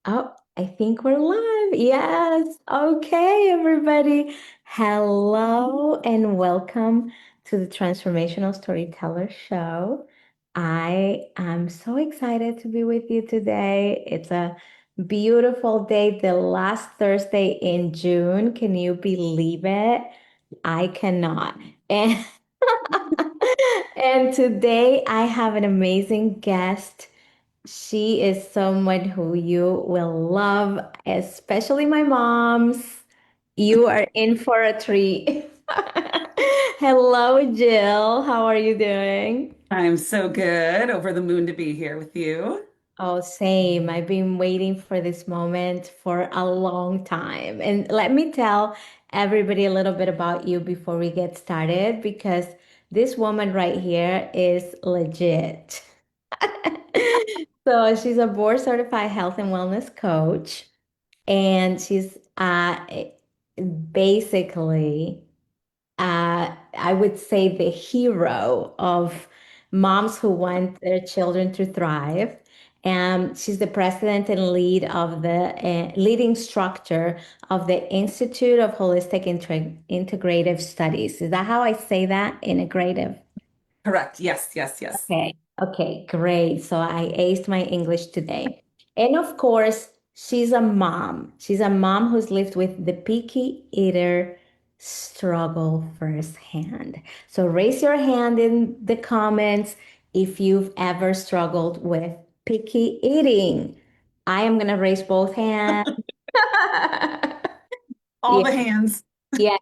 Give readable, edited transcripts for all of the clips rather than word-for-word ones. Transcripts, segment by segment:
Oh, I think we're live. Yes. Okay, everybody. Hello and welcome to the Transformational Storyteller Show. I am so excited to be with you today. It's a beautiful day, the last Thursday in June. Can you believe it? I cannot. And and today I have an amazing guest. She is someone who you will love, especially my moms. You are in for a treat. Hello, Jill. How are you doing? I'm so good. Over the moon to be here with you. Oh, same. I've been waiting for this moment for a long time. And let me tell everybody a little bit about you before we get started, because this woman right here is legit. So she's a board certified health and wellness coach, and she's basically I would say the hero of moms who want their children to thrive. And she's the president and lead instructor of the Institute of Holistic Integrative Studies. Is that how I say that? Integrative. Correct. Yes, yes, yes. Okay. Okay, great. So I aced my English today. And of course, she's a mom. She's a mom who's lived with the picky eater struggle firsthand. So raise your hand in the comments if you've ever struggled with picky eating. I am gonna raise both hands. All Yeah. the hands. Yeah.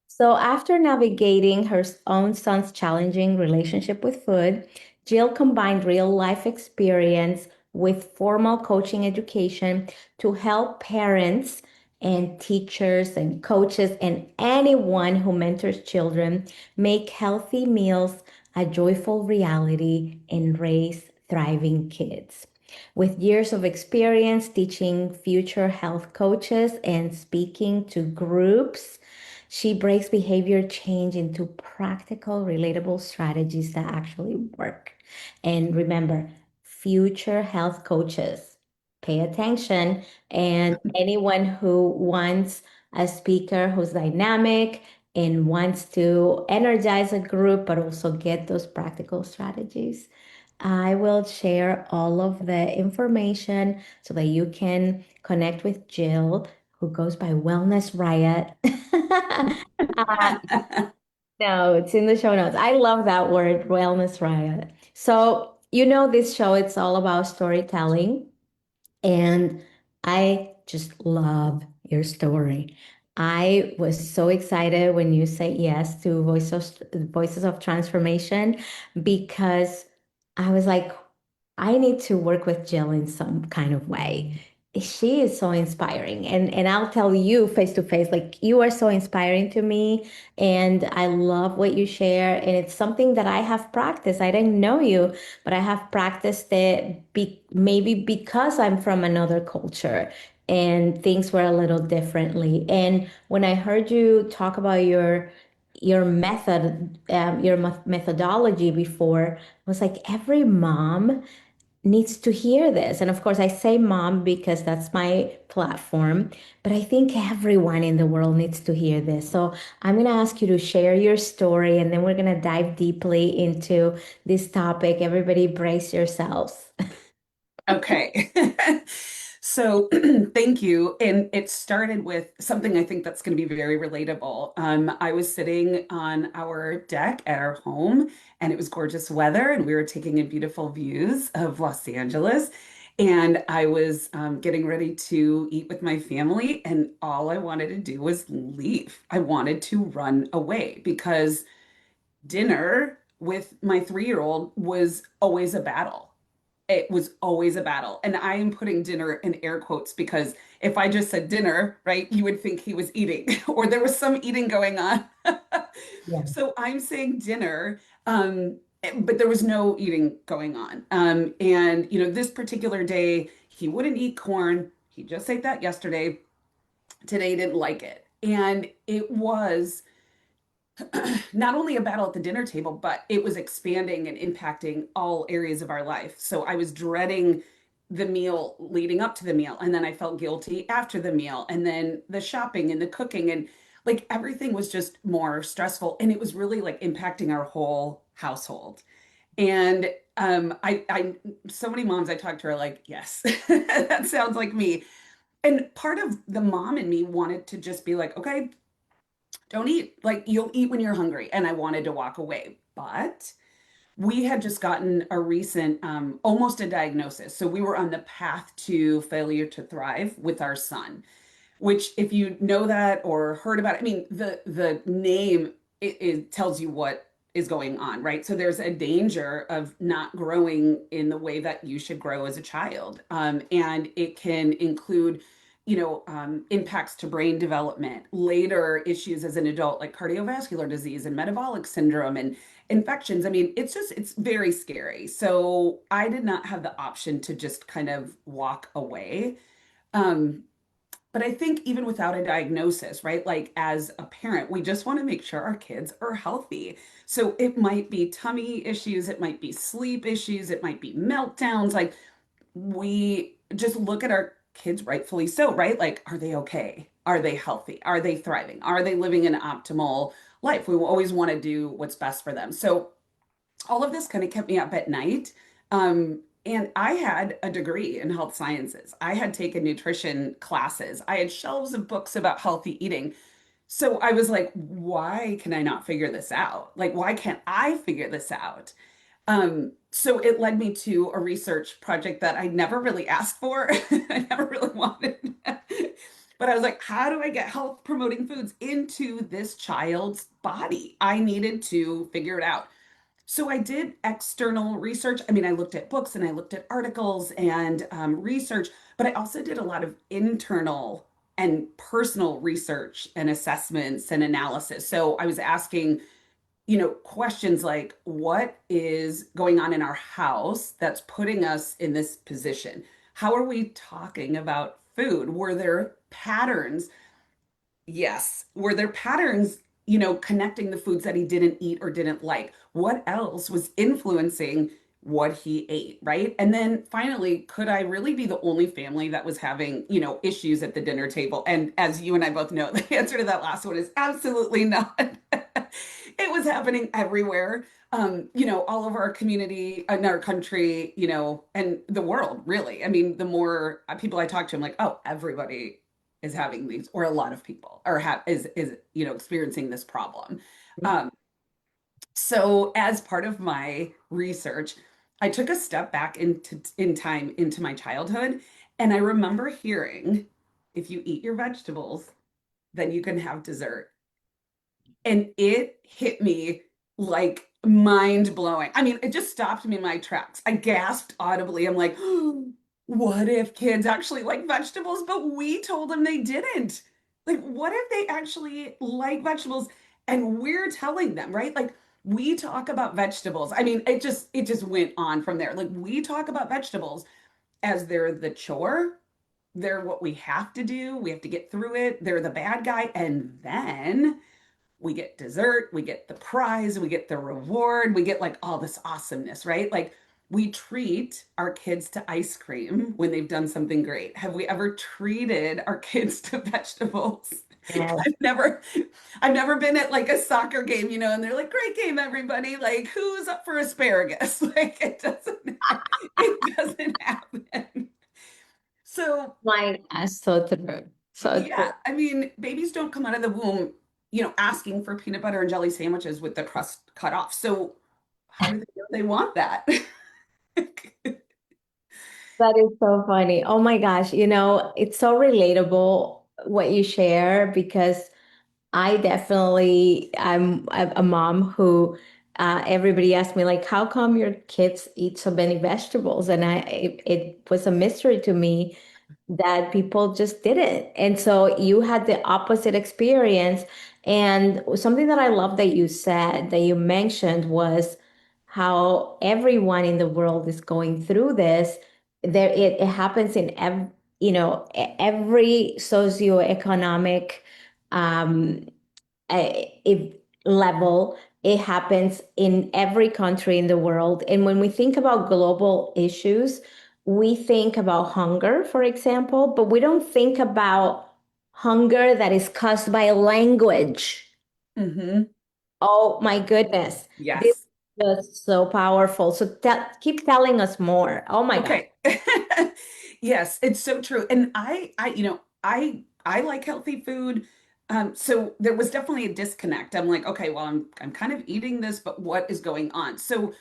So, after navigating her own son's challenging relationship with food, Jill combined real life experience with formal coaching education to help parents and teachers and coaches and anyone who mentors children make healthy meals a joyful reality and raise thriving kids. With years of experience teaching future health coaches and speaking to groups, she breaks behavior change into practical, relatable strategies that actually work. And remember, future health coaches, pay attention. And anyone who wants a speaker who's dynamic and wants to energize a group, but also get those practical strategies, I will share all of the information so that you can connect with Jill, who goes by Wellness Riot. Uh, no, it's in the show notes. I love that word, Wellness Riot. So, this show, it's all about storytelling. And I just love your story. I was so excited when you said yes to Voices of Transformation, because I was like, I need to work with Jill in some kind of way. She is so inspiring. And I'll tell you face to face, like, you are so inspiring to me. And I love what you share. And it's something that I have practiced. I didn't know you, but I have practiced it maybe because I'm from another culture and things were a little differently. And when I heard you talk about your method, your methodology before, I was like, every mom needs to hear this. And of course, I say mom because that's my platform, but I think everyone in the world needs to hear this. So I'm going to ask you to share your story, and then we're going to dive deeply into this topic. Everybody brace yourselves. Okay. So thank you. And it started with something I think that's going to be very relatable. I was sitting on our deck at our home, and it was gorgeous weather, and we were taking in beautiful views of Los Angeles. And I was getting ready to eat with my family, and all I wanted to do was leave. I wanted to run away because dinner with my 3-year-old was always a battle. It was always a battle. And I am putting dinner in air quotes because if I just said dinner, right, you would think he was eating or there was some eating going on. Yeah. So I'm saying dinner, but there was no eating going on. And, this particular day, he wouldn't eat corn. He just ate that yesterday. Today, he didn't like it. And it was not only a battle at the dinner table, but it was expanding and impacting all areas of our life. So I was dreading the meal leading up to the meal, and then I felt guilty after the meal, and then the shopping and the cooking, and like everything was just more stressful, and it was really like impacting our whole household. And so many moms I talked to are like, yes, that sounds like me. And part of the mom in me wanted to just be like, okay, don't eat. Like, you'll eat when you're hungry. And I wanted to walk away. But we had just gotten a recent, almost a diagnosis. So we were on the path to failure to thrive with our son, which, if you know that or heard about it, I mean, the name, it tells you what is going on, right? So there's a danger of not growing in the way that you should grow as a child. And it can include, impacts to brain development, later issues as an adult, like cardiovascular disease and metabolic syndrome and infections. I mean, it's very scary. So I did not have the option to just kind of walk away. Um, but I think even without a diagnosis, right? Like, as a parent, we just want to make sure our kids are healthy. So it might be tummy issues, it might be sleep issues, it might be meltdowns. Like, we just look at our kids, rightfully so, right? Like, are they okay? Are they healthy? Are they thriving? Are they living an optimal life? We will always want to do what's best for them. So all of this kind of kept me up at night. And I had a degree in health sciences. I had taken nutrition classes. I had shelves of books about healthy eating. So I was like, why can I not figure this out? Like, why can't I figure this out? So it led me to a research project that I never really asked for. I never really wanted. But I was like, how do I get health promoting foods into this child's body? I needed to figure it out. So I did external research. I mean, I looked at books and I looked at articles and research, but I also did a lot of internal and personal research and assessments and analysis. So I was asking, questions like, what is going on in our house that's putting us in this position? How are we talking about food? Were there patterns? Yes. Were there patterns, connecting the foods that he didn't eat or didn't like? What else was influencing what he ate, right? And then finally, could I really be the only family that was having, issues at the dinner table? And as you and I both know, the answer to that last one is absolutely not. It was happening everywhere. All over our community, in our country, and the world, really. I mean, the more people I talk to, I'm like, oh, everybody is having these, or a lot of people are is experiencing this problem. Um, so as part of my research, I took a step back in time into my childhood, and I remember hearing, if you eat your vegetables, then you can have dessert. And it hit me like mind blowing. I mean, it just stopped me in my tracks. I gasped audibly. I'm like, oh, what if kids actually like vegetables, but we told them they didn't? Like, what if they actually like vegetables and we're telling them, right? Like, we talk about vegetables. I mean, it just went on from there. Like, we talk about vegetables as they're the chore, they're what we have to do. We have to get through it. They're the bad guy. And then we get dessert, we get the prize, we get the reward, we get like all this awesomeness, right? Like, we treat our kids to ice cream when they've done something great. Have we ever treated our kids to vegetables? Yeah. I've never I've never been at like a soccer game, and they're like, great game, everybody. Like, who's up for asparagus? Like, it doesn't happen. So My gosh, so true. So true. yeah, I mean, babies don't come out of the womb, asking for peanut butter and jelly sandwiches with the crust cut off. So how do they know they want that? That is so funny. Oh my gosh, it's so relatable what you share because I definitely, I'm a mom who everybody asked me like, how come your kids eat so many vegetables? And it was a mystery to me that people just didn't. And so you had the opposite experience. And something that I love that you said, that you mentioned was how everyone in the world is going through this. It happens in every socioeconomic um, if level. It happens in every country in the world. And when we think about global issues, we think about hunger, for example, but we don't think about hunger that is caused by language. Hmm. Oh my goodness. This Yes. is just so powerful. So keep telling us more. Oh my God. Okay. Yes, it's so true. And I like healthy food. So there was definitely a disconnect. I'm like, okay, well, I'm kind of eating this, but what is going on? So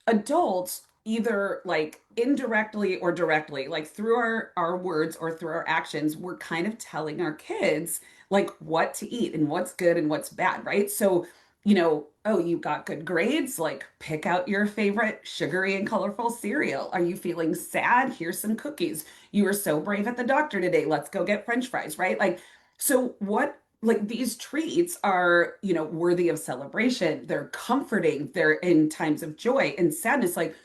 adults, either like indirectly or directly, like through our words or through our actions, we're kind of telling our kids like what to eat and what's good and what's bad, right? So, oh, you got good grades, like pick out your favorite sugary and colorful cereal. Are you feeling sad? Here's some cookies. You were so brave at the doctor today, let's go get french fries, right? Like, so what, like these treats are, worthy of celebration. They're comforting. They're in times of joy and sadness. Like,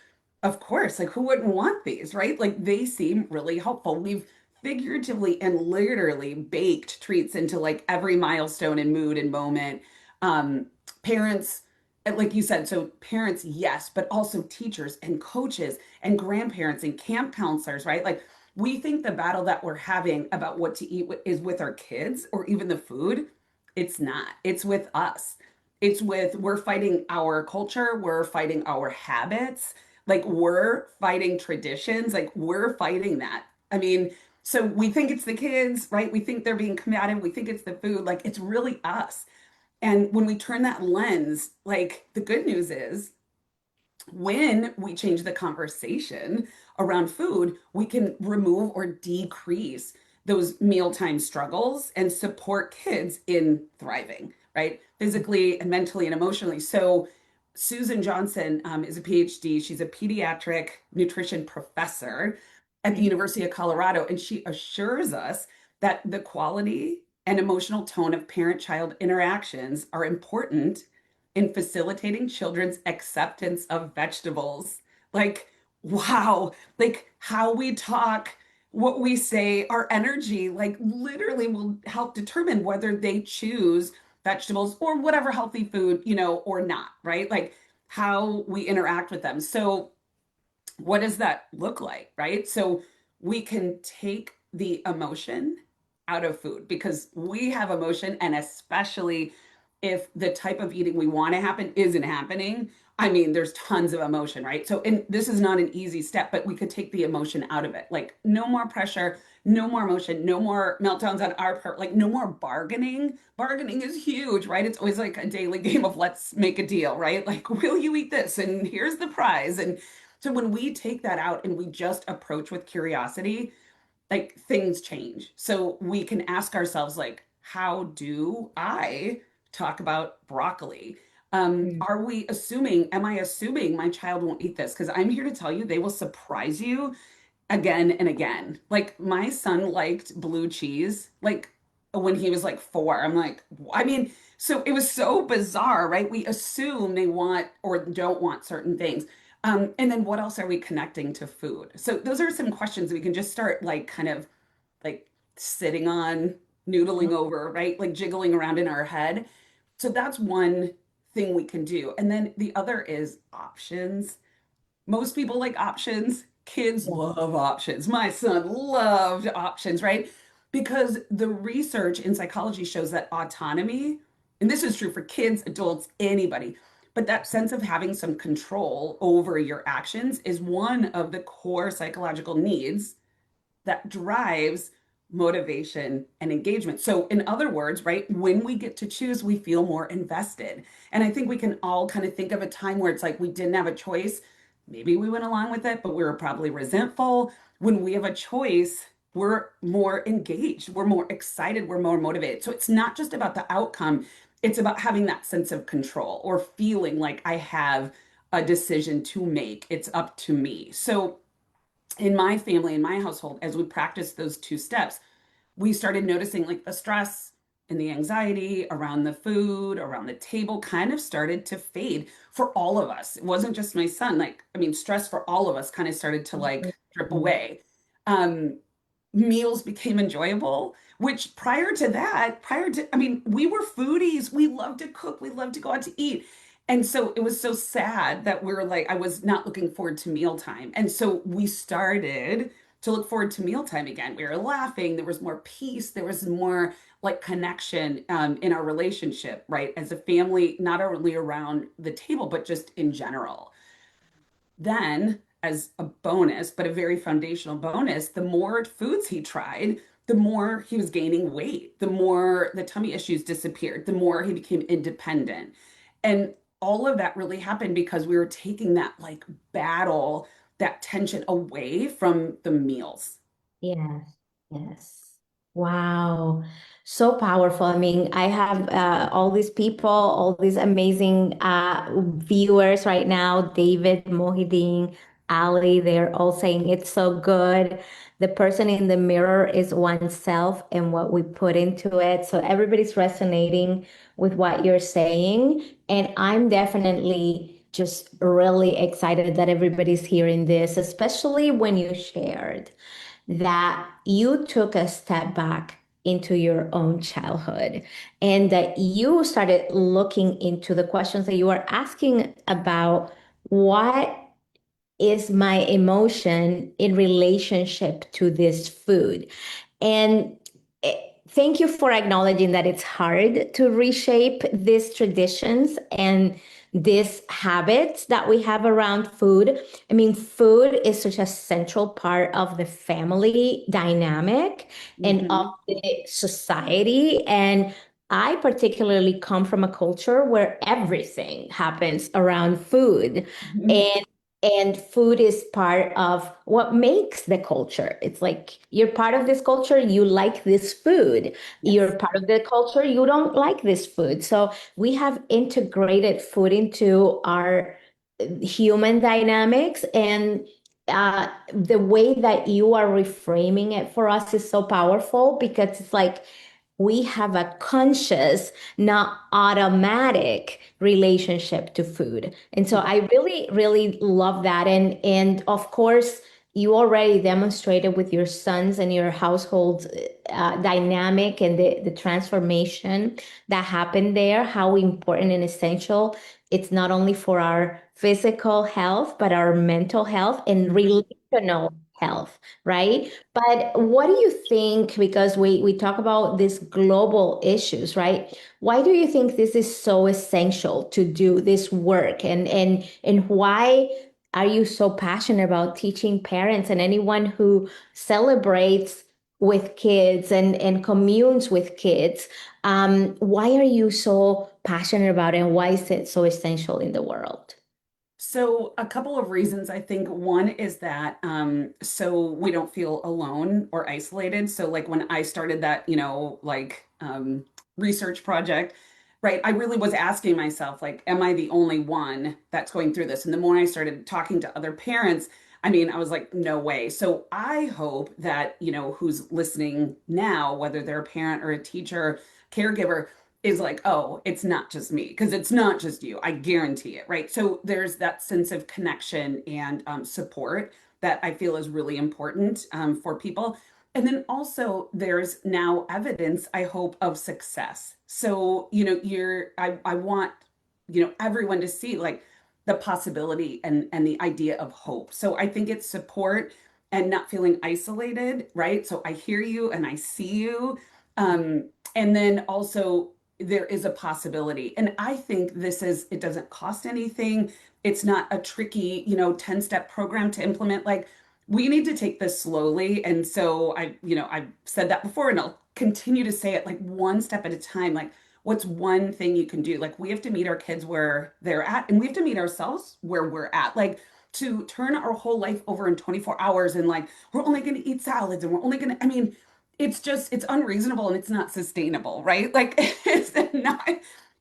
of course, like who wouldn't want these, right? Like they seem really helpful. We've figuratively and literally baked treats into like every milestone and mood and moment. Um, Parents, like you said, so parents, yes, but also teachers and coaches and grandparents and camp counselors, right? Like we think the battle that we're having about what to eat is with our kids or even the food. It's not. It's with us. We're fighting our culture, we're fighting our habits, like we're fighting traditions, like we're fighting that. I mean, so we think it's the kids, right? We think they're being combative, we think it's the food, like it's really us. And when we turn that lens, like the good news is when we change the conversation around food, we can remove or decrease those mealtime struggles and support kids in thriving, right? Physically and mentally and emotionally. So, Susan Johnson is a PhD. She's a pediatric nutrition professor at the University of Colorado, and she assures us that the quality and emotional tone of parent child interactions are important in facilitating children's acceptance of vegetables. Like, wow, like how we talk, what we say, our energy, like literally will help determine whether they choose vegetables or whatever healthy food, or not, right? Like how we interact with them. So, what does that look like, right? So we can take the emotion out of food because we have emotion, and especially if the type of eating we want to happen isn't happening. I mean, there's tons of emotion, right? So, and this is not an easy step, but we could take the emotion out of it. Like, no more pressure, no more emotion, no more meltdowns on our part, like, no more bargaining. Bargaining is huge, right? It's always like a daily game of let's make a deal, right? Like, will you eat this? And here's the prize. And so when we take that out and we just approach with curiosity, like things change. So we can ask ourselves, like, how do I talk about broccoli? Mm. Am I assuming my child won't eat this? Because I'm here to tell you, they will surprise you again and again. Like my son liked blue cheese, like when he was like 4. I'm like, I mean, so it was so bizarre, right? We assume they want or don't want certain things. And then what else are we connecting to food? So those are some questions we can just start like kind of like sitting on, noodling over, right? Like jiggling around in our head. So that's one thing we can do. And then the other is options. Most people like options. Kids Yeah. love options. My son loved options, right? Because the research in psychology shows that autonomy, and this is true for kids, adults, anybody, but that sense of having some control over your actions is one of the core psychological needs that drives motivation and engagement. So, in other words, right, when we get to choose, we feel more invested. And I think we can all kind of think of a time where it's like we didn't have a choice. Maybe we went along with it, but we were probably resentful. When we have a choice, we're more engaged, we're more excited, we're more motivated. So, it's not just about the outcome, it's about having that sense of control or feeling like I have a decision to make. It's up to me. So, in my family, in my household, as we practiced those two steps, we started noticing like the stress and the anxiety around the food, around the table kind of started to fade for all of us. It wasn't just my son. Like, I mean, stress for all of us kind of started to like drip Mhm. away. Um, Meals became enjoyable, which prior to that, I mean, we were foodies. We loved to cook, we loved to go out to eat. And so it was so sad that we are like, I was not looking forward to mealtime. And so we started to look forward to mealtime again. We were laughing. There was more peace. There was more like connection in our relationship, right? As a family, not only around the table, but just in general. Then, as a bonus, but a very foundational bonus, the more foods he tried, the more he was gaining weight, the more the tummy issues disappeared, the more he became independent. And all of that really happened because we were taking that like battle, that tension away from the meals. Yes, yes. Wow. So powerful. I mean, I have all these people, all these amazing viewers right now, David, Mohideen, Ali, they're all saying it's so good. The person in the mirror is oneself and what we put into it. So everybody's resonating with what you're saying. And I'm definitely just really excited that everybody's hearing this, especially when you shared that you took a step back into your own childhood and that you started looking into the questions that you were asking about what is my emotion in relationship to this food. And thank you for acknowledging that it's hard to reshape these traditions and these habits that we have around food. I mean, food is such a central part of the family dynamic and of Mhm. the society. And I particularly come from a culture where everything happens around food. And food is part of what makes the culture. It's like you're part of this culture, you like this food. You're Yes. part of the culture, you don't like this food. So we have integrated food into our human dynamics. And the way that you are reframing it for us is so powerful because it's like we have a conscious, not automatic relationship to food. And so I really, really love that. And of course, you already demonstrated with your sons and your household dynamic and the transformation that happened there, how important and essential it's not only for our physical health, but our mental health and relational health, right? But what do you think? Because we talk about these global issues, right? Why do you think this is so essential to do this work? And why are you so passionate about teaching parents and anyone who celebrates with kids and communes with kids? Why are you so passionate about it, and why is it so essential in the world? So a couple of reasons. I think one is that so we don't feel alone or isolated. So like when I started that, like research project, right? I really was asking myself, like, am I the only one that's going through this? And the more I started talking to other parents, I mean, I was like, no way. So I hope that, who's listening now, whether they're a parent or a teacher, caregiver, is like, oh, it's not just me, because it's not just you. I guarantee it, right? So there's that sense of connection and support that I feel is really important for people. And then also there's now evidence, I hope, of success. So, I want, everyone to see like the possibility and the idea of hope. So I think it's support and not feeling isolated, right? So I hear you and I see you. And then also there is a possibility. And I think it doesn't cost anything. It's not a tricky, 10-step program to implement. Like we need to take this slowly. And so I've said that before and I'll continue to say it like one step at a time. Like, what's one thing you can do? Like, we have to meet our kids where they're at, and we have to meet ourselves where we're at. Like, to turn our whole life over in 24 hours and like, we're only going to eat salads and we're only going to, I mean, it's unreasonable and it's not sustainable, right? Like, it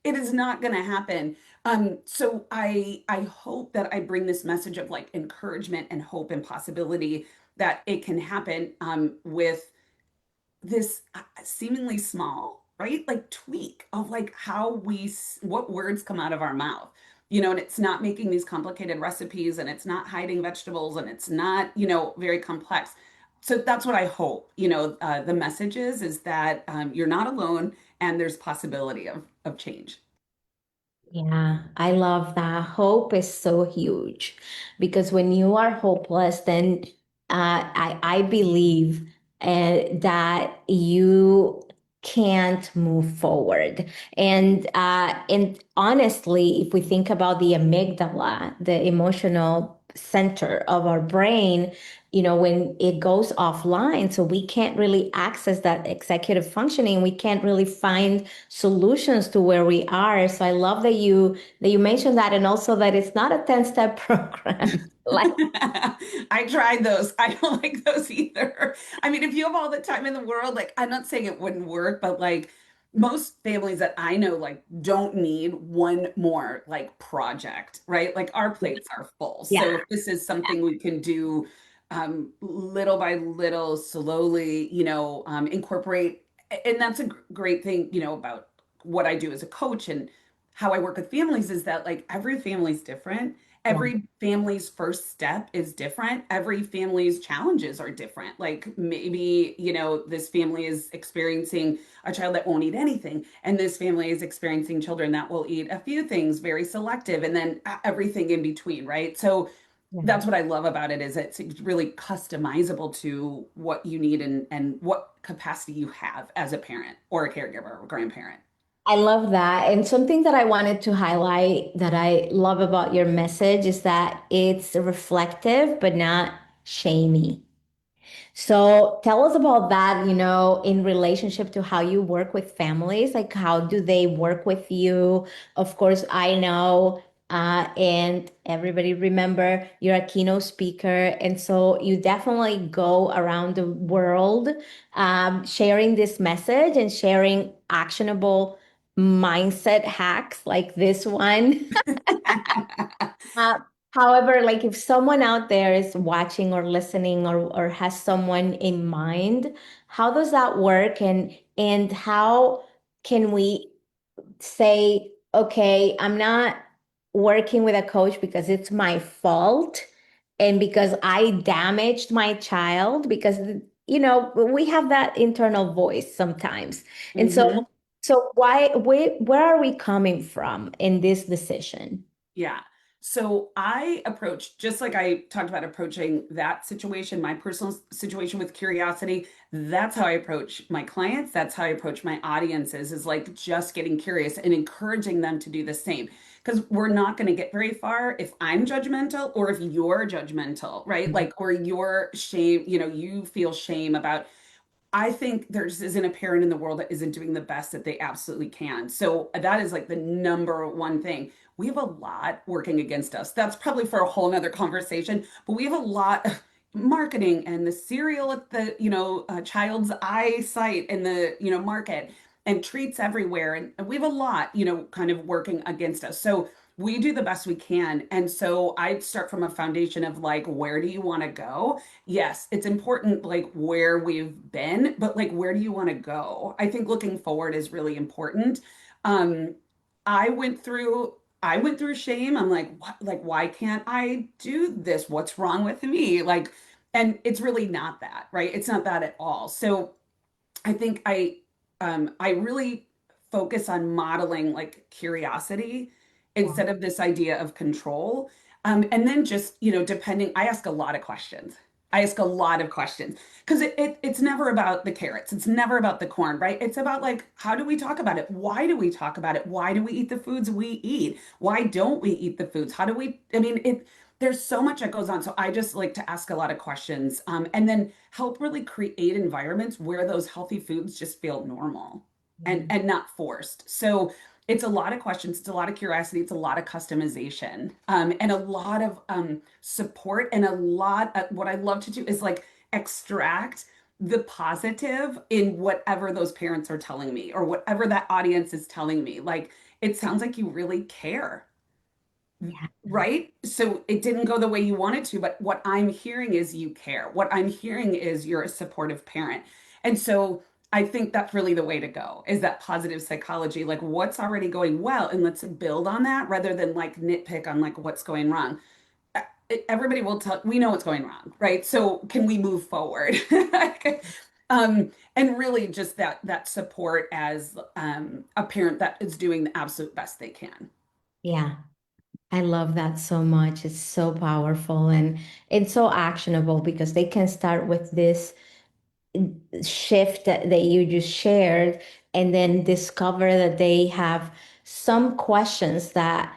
is not going to happen. So I hope that I bring this message of like encouragement and hope and possibility that it can happen with this seemingly small, right? Like tweak of like what words come out of our mouth, and it's not making these complicated recipes and it's not hiding vegetables and it's not, very complex. So that's what I hope, the message is that you're not alone and there's possibility of change. Yeah, I love that. Hope is so huge because when you are hopeless, then I believe that you can't move forward. And honestly, if we think about the amygdala, the emotional center of our brain, when it goes offline, so we can't really access that executive functioning. We can't really find solutions to where we are. So I love that you mentioned that, and also that it's not a 10-step program. Like, I tried those. I don't like those either. I mean, if you have all the time in the world, like I'm not saying it wouldn't work, but like most families that I know like don't need one more like project, right? Like our plates are full. yeah, So if this is something we can do little by little, slowly, incorporate, and that's a great thing, about what I do as a coach and how I work with families is that like every family is different. yeah, Every family's first step is different. Every family's challenges are different. Like maybe, this family is experiencing a child that won't eat anything, and this family is experiencing children that will eat a few things, very selective, and then everything in between, right? So yeah. that's what I love about it is it's really customizable to what you need and what capacity you have as a parent or a caregiver or grandparent. I love that. And something that I wanted to highlight that I love about your message is that it's reflective but not shamey. So tell us about that, in relationship to how you work with families. Like, how do they work with you? Of course, I know, and everybody remember you're a keynote speaker. And so you definitely go around the world sharing this message and sharing actionable mindset hacks like this one. Uh, However, like if someone out there is watching or listening or has someone in mind, how does that work? And how can we say, okay, I'm not working with a coach because it's my fault and because I damaged my child, because we have that internal voice sometimes. And Hmm. so where are we coming from in this decision? Yeah. So I approach, just like I talked about approaching that situation, my personal situation with curiosity, that's how I approach my clients. That's how I approach my audiences is like just getting curious and encouraging them to do the same. Because we're not going to get very far if I'm judgmental or if you're judgmental, right? Like, or you're shame, you feel shame about I think there just isn't a parent in the world that isn't doing the best that they absolutely can. So that is like the number one thing. We have a lot working against us. That's probably for a whole nother conversation, but we have a lot of marketing and the cereal at the, child's eyesight in the, market and treats everywhere. And we have a lot, kind of working against us. So we do the best we can. And so I start from a foundation of like, where do you want to go? Yes, it's important like where we've been, but like where do you want to go? I think looking forward is really important. Um, I went through I went through shame. I'm like, what, like why can't I do this? What's wrong with me? Like, and it's really not that, right? It's not that at all. So I think I really focus on modeling like curiosity Yeah. instead of this idea of control. And then just, depending, I ask a lot of questions. I ask a lot of questions because it's never about the carrots. It's never about the corn, right? It's about like, how do we talk about it? Why do we talk about it? Why do we eat the foods we eat? Why don't we eat the foods? How do we, I mean, there's so much that goes on. So I just like to ask a lot of questions and then help really create environments where those healthy foods just feel normal and not forced. So it's a lot of questions, it's a lot of curiosity, it's a lot of customization, and a lot of support, and a lot of what I love to do is like extract the positive in whatever those parents are telling me or whatever that audience is telling me. Like it sounds like you really care, Yeah. right? So it didn't go the way you wanted to, but what I'm hearing is you care. What I'm hearing is you're a supportive parent. And so I think that's really the way to go is that positive psychology, like what's already going well, and let's build on that rather than like nitpick on like what's going wrong. Everybody will tell, we know what's going wrong, right? So can we move forward? And really just that support as a parent that is doing the absolute best they can. Yeah. I love that so much. It's so powerful and it's so actionable because they can start with this shift that you just shared and then discover that they have some questions that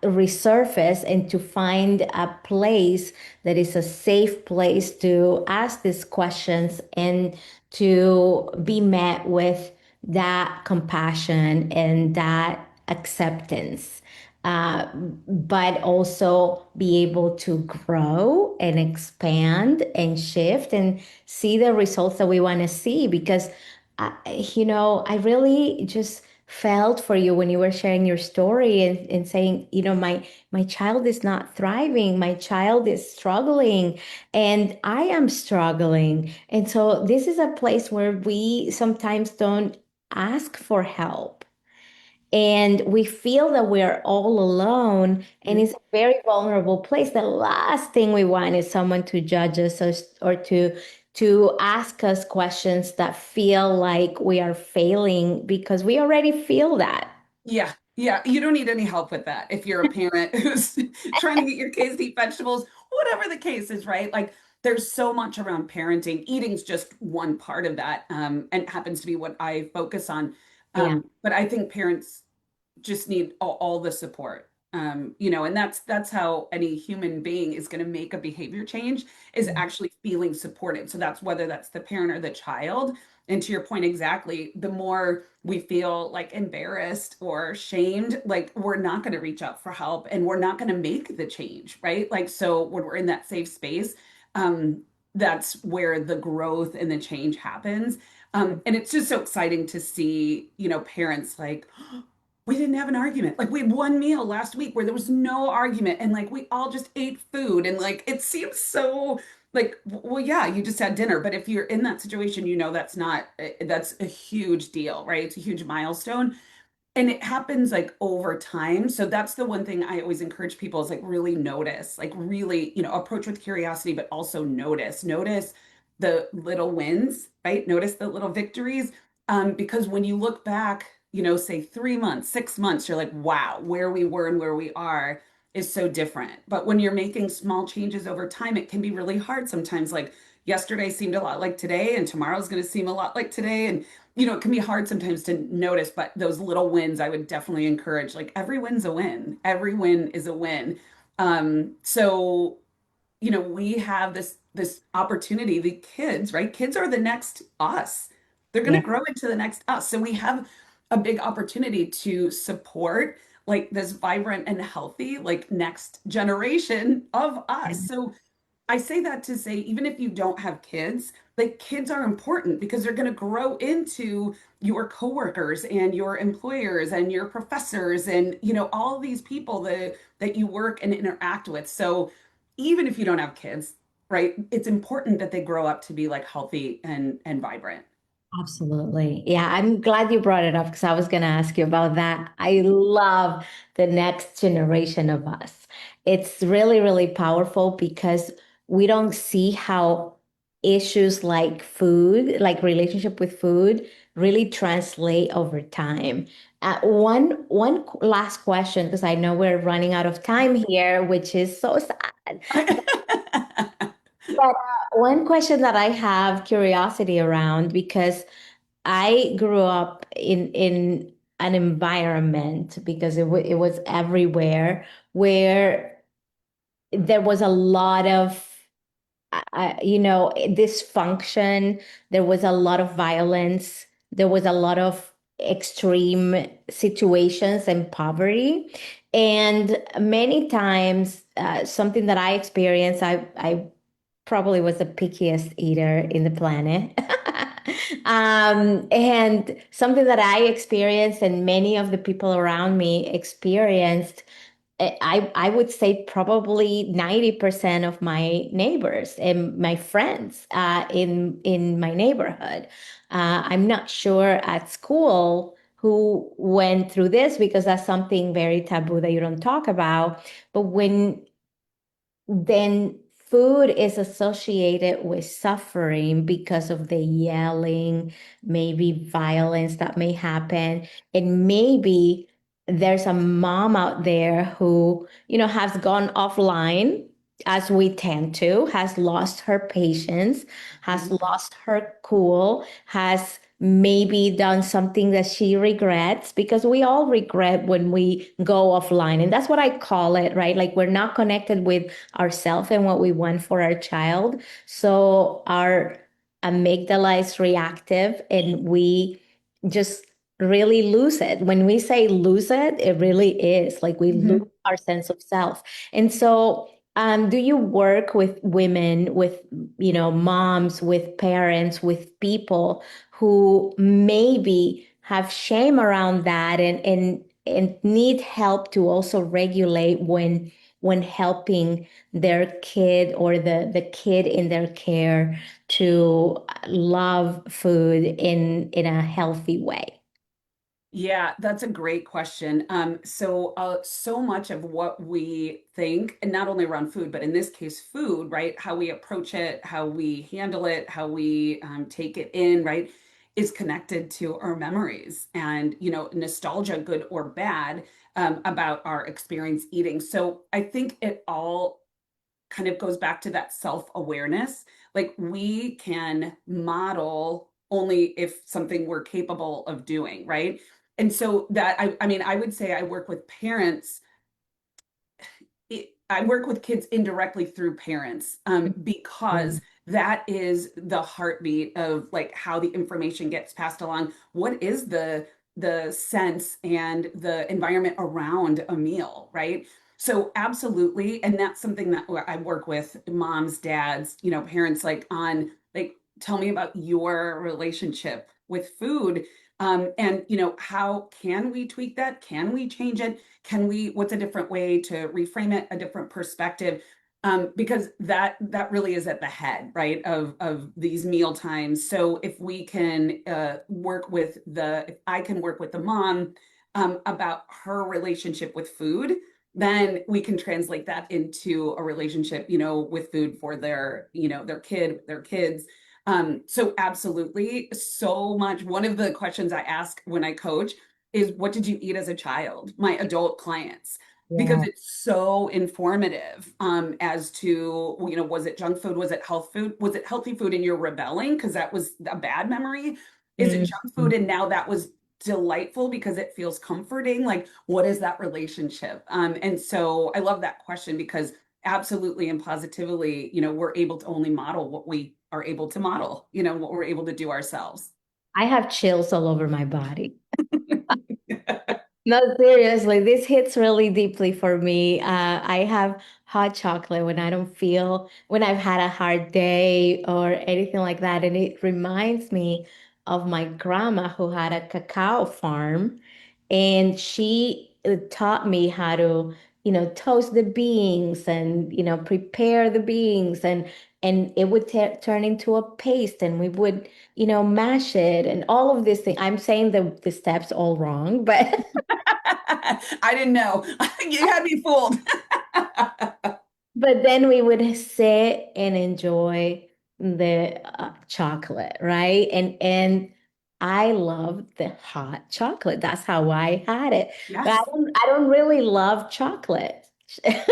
resurface and to find a place that is a safe place to ask these questions and to be met with that compassion and that acceptance, but also be able to grow and expand and shift and see the results that we want to see. Because, I really just felt for you when you were sharing your story and saying, my child is not thriving, my child is struggling, and I am struggling. And so this is a place where we sometimes don't ask for help and we feel that we're all alone and it's a very vulnerable place. The last thing we want is someone to judge us or to ask us questions that feel like we are failing because we already feel that. Yeah, yeah. You don't need any help with that if you're a parent who's trying to get your kids to eat vegetables, whatever the case is, right? Like there's so much around parenting. Eating's just one part of that, and happens to be what I focus on. Yeah. But I think parents just need all the support. And that's how any human being is going to make a behavior change is actually feeling supported. So that's whether that's the parent or the child. And to your point, exactly, the more we feel like embarrassed or shamed, like we're not going to reach out for help and we're not going to make the change, right? Like, so when we're in that safe space, that's where the growth and the change happens. And it's just so exciting to see, parents like, we didn't have an argument. Like we had one meal last week where there was no argument and like we all just ate food and like it seems so like well yeah, you just had dinner, but if you're in that situation, that's a huge deal, right? It's a huge milestone and it happens like over time. So that's the one thing I always encourage people is like really notice, like really, approach with curiosity, but also notice the little wins, right? Notice the little victories. Because when you look back, say 3 months, 6 months, you're like, wow, where we were and where we are is so different. But when you're making small changes over time, it can be really hard sometimes. Like yesterday seemed a lot like today, and tomorrow's going to seem a lot like today. And it can be hard sometimes to notice, but those little wins, I would definitely encourage. Like every win's a win. Every win is a win. So we have this opportunity. The kids, right? Kids are the next us. They're going Yeah. to grow into the next us. So we have a big opportunity to support like this vibrant and healthy like next generation of us. So I say that to say, even if you don't have kids, like kids are important because they're going to grow into your coworkers and your employers and your professors and, all these people that you work and interact with. So even if you don't have kids, right, it's important that they grow up to be like healthy and vibrant. Absolutely. Yeah, I'm glad you brought it up because I was going to ask you about that. I love the next generation of us. It's really, really powerful because we don't see how issues like food, like relationship with food, really translate over time. One last question, because I know we're running out of time here, which is so sad. But one question that I have curiosity around because I grew up in an environment because it was everywhere where there was a lot of dysfunction. There was a lot of violence. There was a lot of extreme situations and poverty. And many times, something that I experienced, I probably was the pickiest eater in the planet. And something that I experienced and many of the people around me experienced, I would say probably 90% of my neighbors and my friends in my neighborhood. I'm not sure at school who went through this because that's something very taboo that you don't talk about. But when then food is associated with suffering because of the yelling, maybe violence that may happen, and maybe there's a mom out there who, has gone offline as we tend to, has lost her patience, has Mhm. lost her cool, has maybe done something that she regrets because we all regret when we go offline. And that's what I call it, right? Like we're not connected with ourselves and what we want for our child. So our amygdala is reactive and we just really lose it. When we say lose it, it really is like we lose Mhm. our sense of self. And so, do you work with women, with, moms, with parents, with people who maybe have shame around that and need help to also regulate when helping their kid or the kid in their care to love food in a healthy way? Yeah, that's a great question. So much of what we think, and not only around food, but in this case, food, right? How we approach it, how we handle it, how we take it in, right, is connected to our memories and, nostalgia, good or bad, about our experience eating. So I think it all kind of goes back to that self-awareness. Like we can model only if something we're capable of doing, right? And so that I mean, I would say I work with parents. I work with kids indirectly through parents, because that is the heartbeat of like how the information gets passed along. What is the sense and the environment around a meal, right? So absolutely, and that's something that I work with moms, dads, parents, like on like tell me about your relationship with food, and how can we tweak that? Can we change it? What's a different way to reframe it, a different perspective? Because that really is at the head, right, of these meal times. So if we can if I can work with the mom about her relationship with food, then we can translate that into a relationship, with food for their kids. So absolutely, so much. One of the questions I ask when I coach is, what did you eat as a child? My adult clients, because Yeah. it's so informative, as to, was it junk food? Was it health food? Was it healthy food and you're rebelling because that was a bad memory? Is it junk Mhm. food and now that was delightful because it feels comforting? Like, what is that relationship? And so I love that question because absolutely and positively, we're able to only model what we are able to model, what we're able to do ourselves. I have chills all over my body. No, seriously, this hits really deeply for me. I have hot chocolate when I don't feel, when I've had a hard day or anything like that. And it reminds me of my grandma who had a cacao farm. And she taught me how to, toast the beans and, prepare the beans. And it would turn into a paste and we would, mash it and all of these things. I'm saying the steps all wrong, but I didn't know. You had me fooled. but then we would sit and enjoy the chocolate, right? And I love the hot chocolate. That's how I had it. But Yes. I don't really love chocolate. I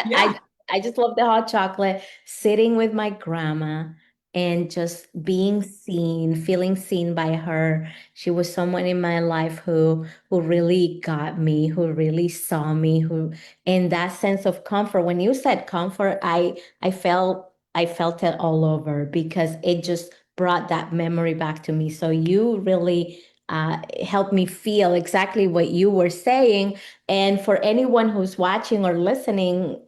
Yeah. I just love the hot chocolate, sitting with my grandma and just being seen, feeling seen by her. She was someone in my life who really got me, who really saw me, who and that sense of comfort. When you said comfort, I felt it all over because it just brought that memory back to me. So you really helped me feel exactly what you were saying. And for anyone who's watching or listening,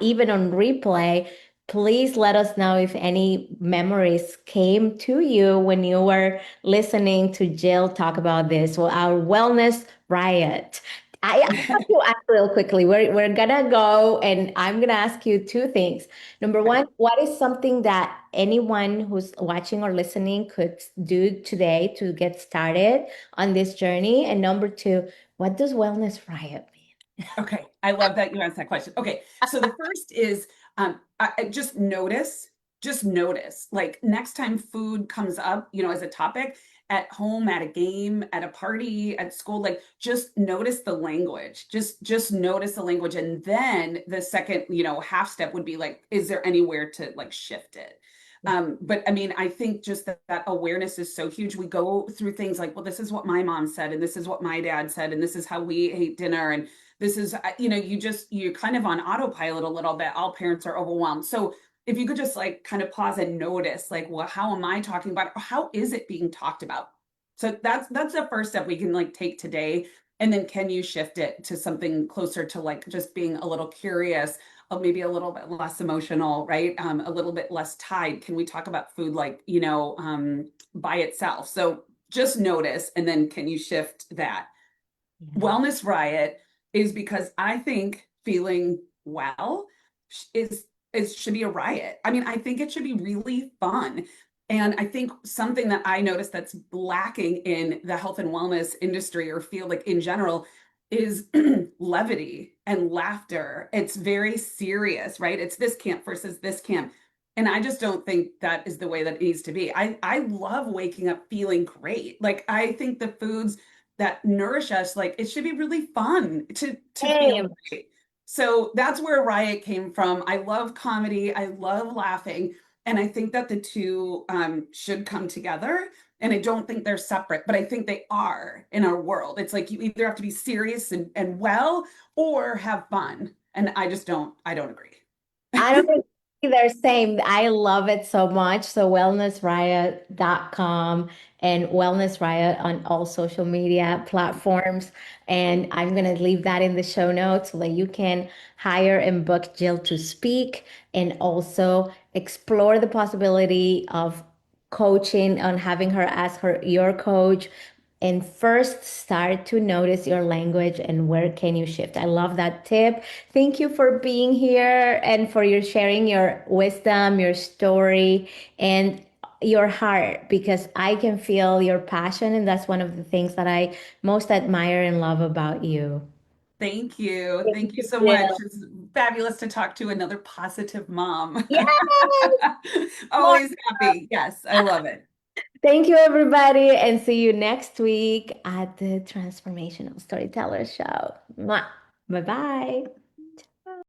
even on replay, please let us know if any memories came to you when you were listening to Jill talk about this. Well, our wellness riot. I have to ask real quickly. We're gonna go and I'm gonna ask you two things. Number Okay. one, what is something that anyone who's watching or listening could do today to get started on this journey? And number two, what does wellness riot mean? Okay. I love that you asked that question. Okay. So the first is, I just notice, like next time food comes up, as a topic, at home, at a game, at a party, at school. Like just notice the language. Just notice the language. And then the second, half step would be like, is there anywhere to like shift it? But I mean, I think just that awareness is so huge. We go through things like, well, this is what my mom said, and this is what my dad said, and this is how we ate dinner, and this is, you're kind of on autopilot a little bit. All parents are overwhelmed. So if you could just like kind of pause and notice, like, well, how am I talking about it? Or how is it being talked about? So that's the first step we can like take today. And then can you shift it to something closer to like just being a little curious, maybe a little bit less emotional, right? A little bit less tied. Can we talk about food like, by itself? So just notice, and then can you shift that? Yeah. Wellness Riot is because I think feeling well is should be a riot. I mean, I think it should be really fun. And I think something that I noticed that's lacking in the health and wellness industry or field, like in general, is levity and laughter. It's very serious, right? It's this camp versus this camp. And I just don't think that is the way that it needs to be. I love waking up feeling great. Like I think the foods that nourish us, like it should be really fun to feel Same. great. So that's where Riot came from. I love comedy. I love laughing. And I think that the two should come together. And I don't think they're separate, but I think they are in our world. It's like you either have to be serious and well or have fun. And I don't agree. I don't think they're same. I love it so much. So wellnessriot.com and Wellness Riot on all social media platforms. And I'm going to leave that in the show notes so that you can hire and book Jill to speak and also explore the possibility of coaching on having her as your coach and first start to notice your language and where can you shift. I love that tip. Thank you for being here and for your sharing your wisdom, your story, and your heart because I can feel your passion and that's one of the things that I most admire and love about you. Thank you. Thank Thank you you, so much. Jill. It's fabulous to talk to another positive mom. Yes, more. Always happy. Yes, I love it. Thank you, everybody, and see you next week at the Transformational Storyteller Show. Bye bye.